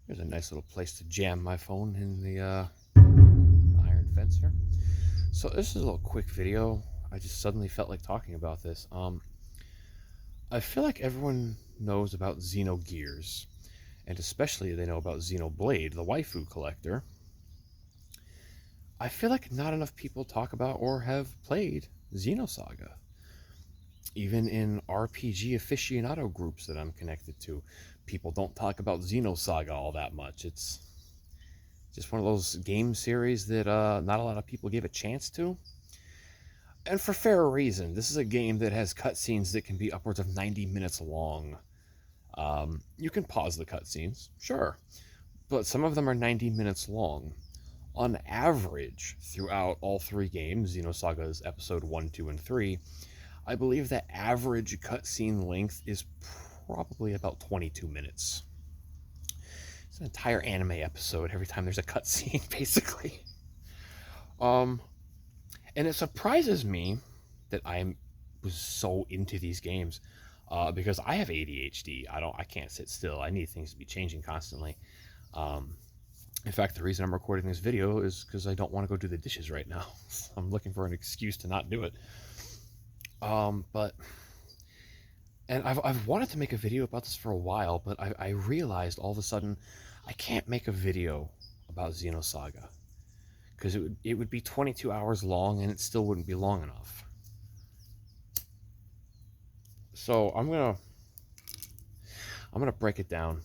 There's a nice little place to jam my phone in the iron fence here. So this is a little quick video. I just suddenly felt like talking about this. I feel like everyone knows about Xenogears, and especially they know about Xenoblade, the waifu collector. I feel like not enough people talk about or have played Xenosaga. Even in RPG aficionado groups that I'm connected to, people don't talk about Xenosaga all that much. It's just one of those game series that not a lot of people give a chance to. And for fair reason. This is a game that has cutscenes that can be upwards of 90 minutes long. You can pause the cutscenes, sure, but some of them are 90 minutes long. On average, throughout all three games, Xenosaga's episode 1, 2, and 3, I believe the average cutscene length is probably about 22 minutes. It's an entire anime episode every time there's a cutscene, basically. Um, and it surprises me that I was so into these games because I have ADHD. I can't sit still. I need things to be changing constantly. Um, in fact, the reason I'm recording this video is because I don't want to go do the dishes right now. I'm looking for an excuse to not do it. But and I've wanted to make a video about this for a while, but I realized all of a sudden I can't make a video about Xenosaga because it would be 22 hours long and it still wouldn't be long enough. So I'm gonna break it down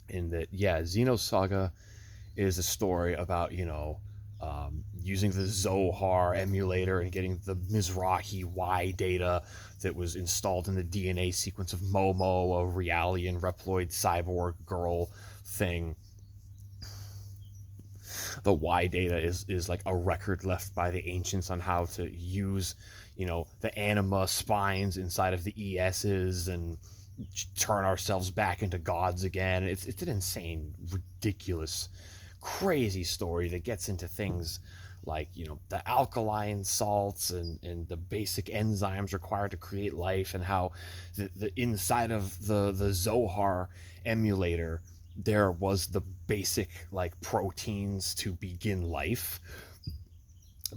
in that, yeah, Xenosaga is a story about, using the Zohar emulator and getting the Mizrahi Y data that was installed in the DNA sequence of Momo, a Realian Reploid cyborg girl thing. The Y data is like a record left by the ancients on how to use, the anima spines inside of the ESs and turn ourselves back into gods again. It's an insane, ridiculous, crazy story that gets into things like, the alkaline salts and the basic enzymes required to create life, and how the inside of the Zohar emulator there was the basic like proteins to begin life,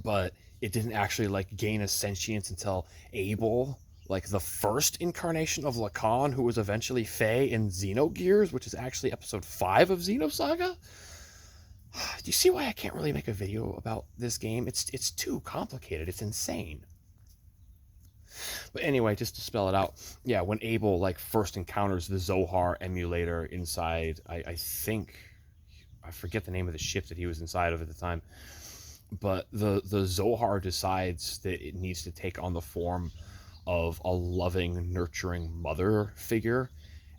but it didn't actually like gain a sentience until Abel, like the first incarnation of Lacan, who was eventually Fae in Xenogears, which is actually episode 5 of Xenosaga. Do you see why I can't really make a video about this game? It's too complicated. It's insane. But anyway, just to spell it out, yeah, when Abel like first encounters the Zohar emulator inside, I think I forget the name of the ship that he was inside of at the time, but the Zohar decides that it needs to take on the form of a loving, nurturing mother figure,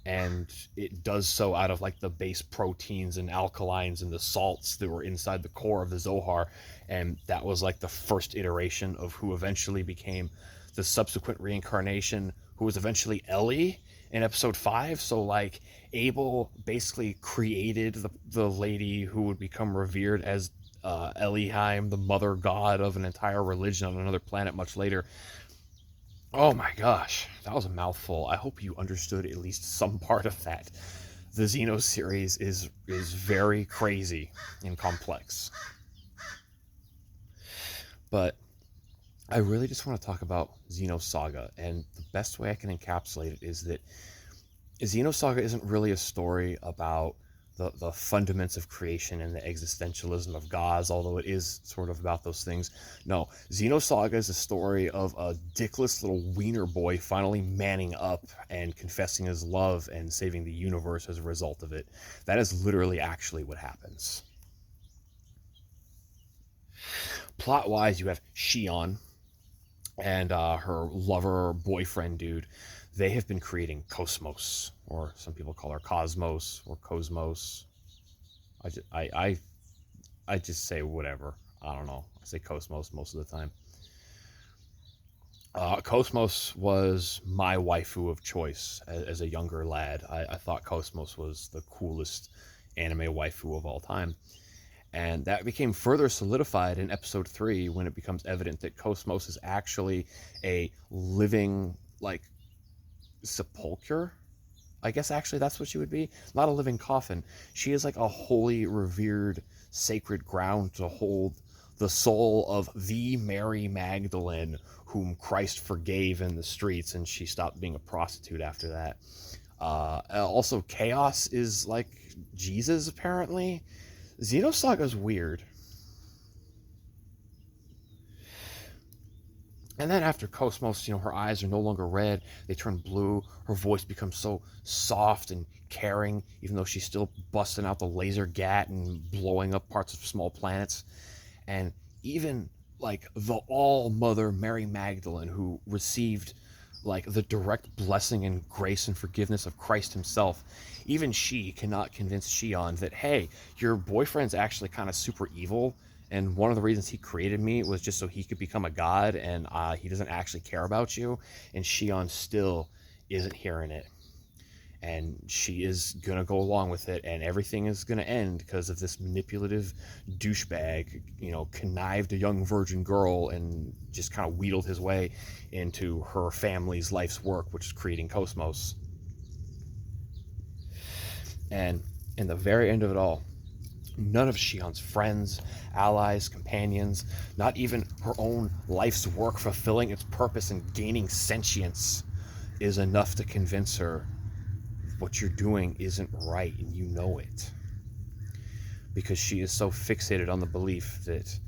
and it does so out of like the base proteins and alkalines and the salts that were inside the core of the Zohar. And that was like the first iteration of who eventually became the subsequent reincarnation, who was eventually Ellie in episode 5. So like Abel basically created the lady who would become revered as Eliheim, the mother god of an entire religion on another planet much later. Oh my gosh, that was a mouthful. I hope you understood at least some part of that. The Xeno series is very crazy and complex. But I really just want to talk about Xenosaga, and the best way I can encapsulate it is that Xenosaga isn't really a story about the fundaments of creation and the existentialism of gods, although it is sort of about those things. No, Xenosaga is a story of a dickless little wiener boy finally manning up and confessing his love and saving the universe as a result of it. That is literally actually what happens. Plot-wise, you have Shion and her lover boyfriend dude. They have been creating Cosmos, or some people call her Cosmos or Cosmos. I just say whatever. I don't know. I say Cosmos most of the time. Cosmos was my waifu of choice as a younger lad. I thought Cosmos was the coolest anime waifu of all time. And that became further solidified in episode 3 when it becomes evident that Cosmos is actually a living, like, sepulcher. I guess actually that's what she would be. Not a living coffin. She is like a holy, revered, sacred ground to hold the soul of the Mary Magdalene, whom Christ forgave in the streets, and she stopped being a prostitute after that. Also, Chaos is like Jesus, apparently. Xenosaga's weird. And then after Cosmos, her eyes are no longer red, they turn blue. Her voice becomes so soft and caring, even though she's still busting out the laser gat and blowing up parts of small planets. And even like the all mother Mary Magdalene, who received like the direct blessing and grace and forgiveness of Christ himself, even she cannot convince Shion that, hey, your boyfriend's actually kind of super evil, and one of the reasons he created me was just so he could become a god, and he doesn't actually care about you. And Shion still isn't hearing it, and she is gonna go along with it, and everything is gonna end because of this manipulative douchebag, connived a young virgin girl and just kind of wheedled his way into her family's life's work, which is creating Cosmos. And in the very end of it all, none of Shion's friends, allies, companions, not even her own life's work fulfilling its purpose and gaining sentience is enough to convince her what you're doing isn't right, and you know it. Because she is so fixated on the belief that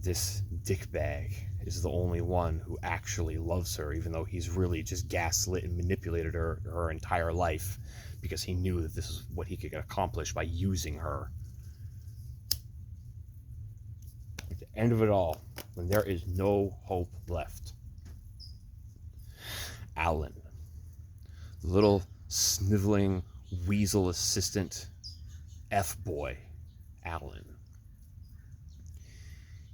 this dickbag is the only one who actually loves her, even though he's really just gaslit and manipulated her entire life, because he knew that this is what he could accomplish by using her. At the end of it all, when there is no hope left, Alan, the little sniveling weasel assistant F-boy, Alan,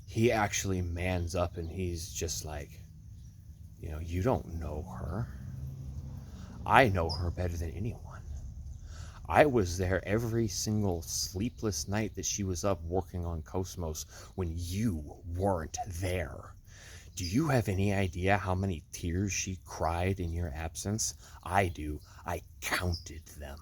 he actually mans up and he's just like, you don't know her. I know her better than anyone. I was there every single sleepless night that she was up working on Cosmos when you weren't there. Do you have any idea how many tears she cried in your absence? I do. I counted them,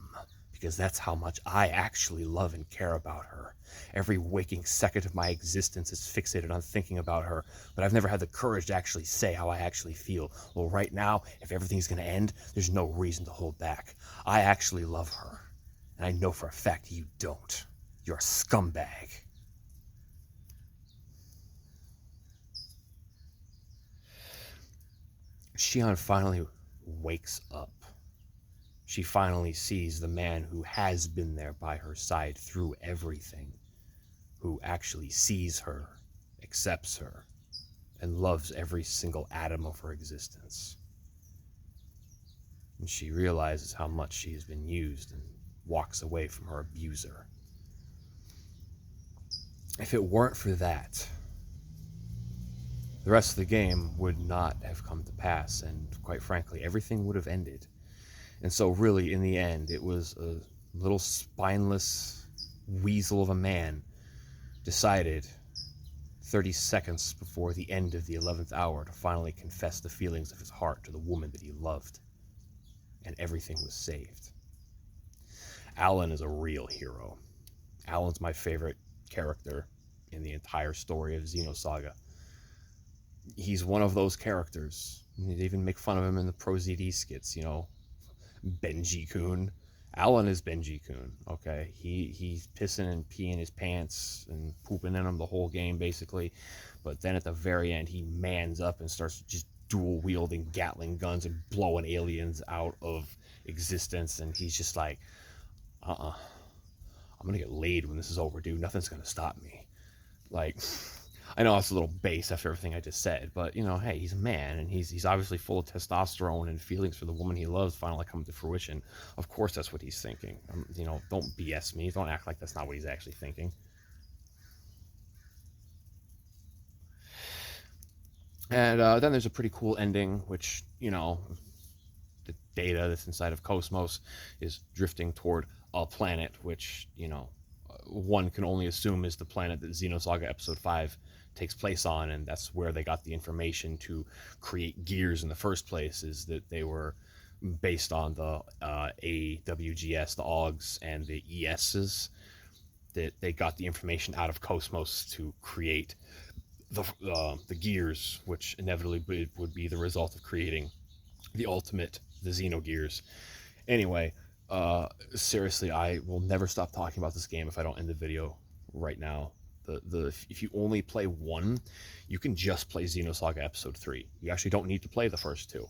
because that's how much I actually love and care about her. Every waking second of my existence is fixated on thinking about her, but I've never had the courage to actually say how I actually feel. Well, right now, if everything's going to end, there's no reason to hold back. I actually love her, and I know for a fact you don't. You're a scumbag. Shion finally wakes up. She finally sees the man who has been there by her side through everything, who actually sees her, accepts her, and loves every single atom of her existence. And she realizes how much she has been used and walks away from her abuser. If it weren't for that, the rest of the game would not have come to pass, and quite frankly, everything would have ended. And so really, in the end, it was a little spineless weasel of a man decided 30 seconds before the end of the 11th hour to finally confess the feelings of his heart to the woman that he loved. And everything was saved. Alan is a real hero. Alan's my favorite character in the entire story of Xenosaga. He's one of those characters. They even make fun of him in the Pro ZD skits, Benji-kun. Alan is Benji-kun, okay? He's pissing and peeing his pants and pooping in them the whole game, basically. But then at the very end, he mans up and starts just dual-wielding Gatling guns and blowing aliens out of existence. And he's just like, I'm gonna get laid when this is over, dude. Nothing's gonna stop me. Like, I know it's a little base after everything I just said, but hey, he's a man, and he's obviously full of testosterone, and feelings for the woman he loves finally come to fruition. Of course, that's what he's thinking. Don't BS me. Don't act like that's not what he's actually thinking. And then there's a pretty cool ending, which the data that's inside of Cosmos is drifting toward a planet, which one can only assume is the planet that Xenosaga Episode 5 takes place on, and that's where they got the information to create gears in the first place, is that they were based on the AWGS, the AUGs, and the ESs. That they got the information out of Cosmos to create the gears, which inevitably would be the result of creating the ultimate, the Xenogears. Anyway, seriously, I will never stop talking about this game if I don't end the video right now. If you only play one, you can just play Xenosaga Episode 3. You actually don't need to play the first two.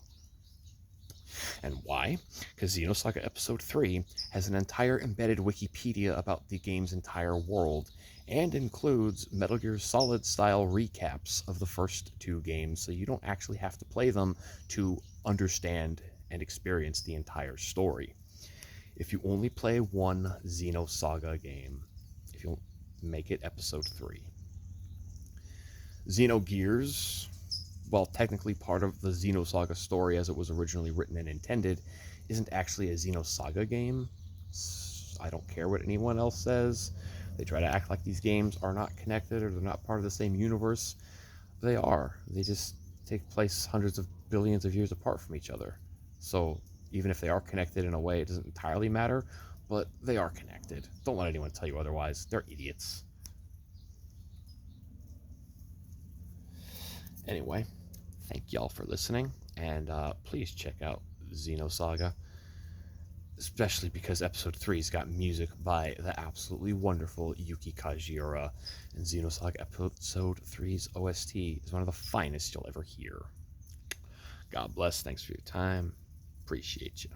And why? Because Xenosaga Episode 3 has an entire embedded Wikipedia about the game's entire world, and includes Metal Gear Solid style recaps of the first two games, so you don't actually have to play them to understand and experience the entire story. If you only play one Xenosaga game, if you make it Episode 3. Xenogears, while technically part of the Xenosaga story as it was originally written and intended, isn't actually a Xenosaga game. I don't care what anyone else says. They try to act like these games are not connected or they're not part of the same universe. They are. They just take place hundreds of billions of years apart from each other. So even if they are connected in a way, it doesn't entirely matter, but they are connected. Don't let anyone tell you otherwise. They're idiots. Anyway, thank y'all for listening, and please check out Xenosaga, especially because Episode 3's got music by the absolutely wonderful Yuki Kajiura, and Xenosaga Episode 3's OST is one of the finest you'll ever hear. God bless, thanks for your time, appreciate you.